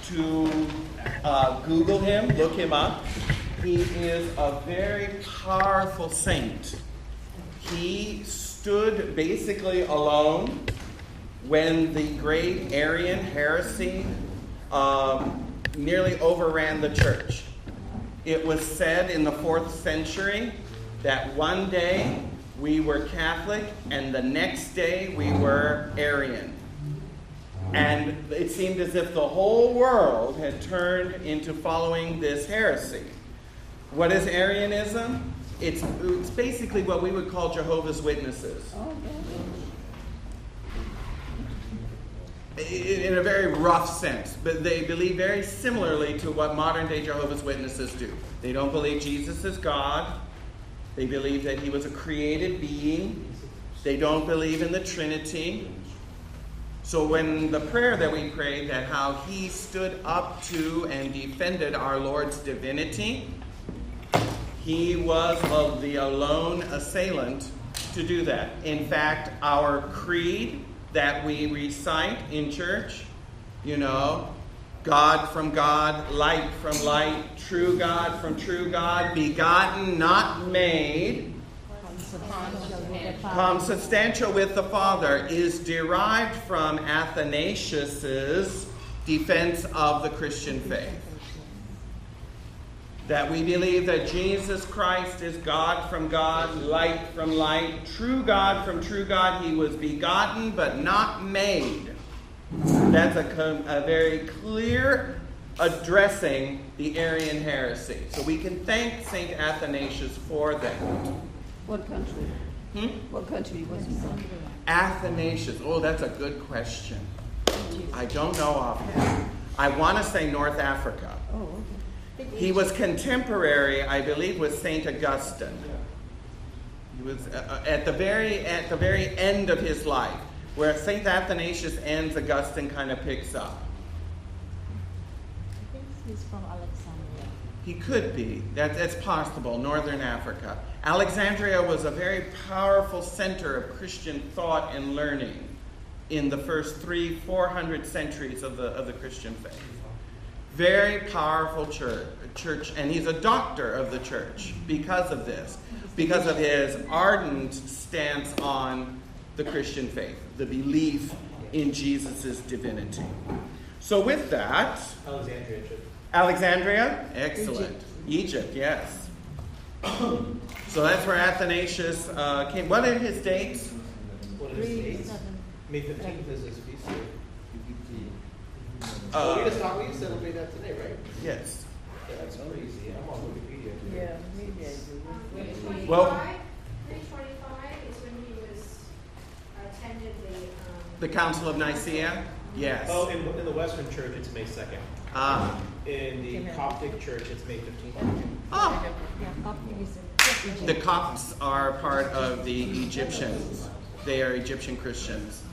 to Google him, look him up. He is a very powerful saint. He stood basically alone when the great Arian heresy nearly overran the church. It was said in the 4th century that one day we were Catholic and the next day we were Arian. And it seemed as if the whole world had turned into following this heresy. What is Arianism? It's basically what we would call Jehovah's Witnesses. In a very rough sense, but they believe very similarly to what modern-day Jehovah's Witnesses do. They don't believe Jesus is God. They believe that he was a created being. They don't believe in the Trinity. So when the prayer that we prayed, that how he stood up to and defended our Lord's divinity, he was the alone assailant to do that. In fact, our creed that we recite in church, God from God, light from light, true God from true God, begotten, not made, consubstantial with the Father, is derived from Athanasius' defense of the Christian faith. That we believe that Jesus Christ is God from God, light from light, true God from true God. He was begotten but not made. That's a very clear addressing the Arian heresy. So we can thank St. Athanasius for that. What country? What country was he from? Athanasius. Oh, that's a good question. I don't know offhand. I want to say North Africa. Oh, okay. He was contemporary, I believe, with St. Augustine. He was at the very end of his life. Where St. Athanasius ends, Augustine kind of picks up. I think he's from Alexandria. He could be. That's possible. Northern Africa. Alexandria was a very powerful center of Christian thought and learning in the first 300-400 centuries of the Christian faith. Very powerful church, and he's a doctor of the church because of this, because of his ardent stance on the Christian faith, the belief in Jesus' divinity. So with that, Alexandria, excellent. Egypt, yes. So that's where Athanasius came. What are his dates? May 15th is his feast day. We celebrate that today, right? Yes. Yeah, that's crazy. I'm on Wikipedia. Yeah, maybe I do. Well, 325 is when he was attended the Council of Nicaea? Yes. Oh, in the Western Church, it's May 2nd. Ah. In the Coptic Church, it's May 15th. Oh. Yeah, Coptic is The Copts are part of the Egyptians. They are Egyptian Christians.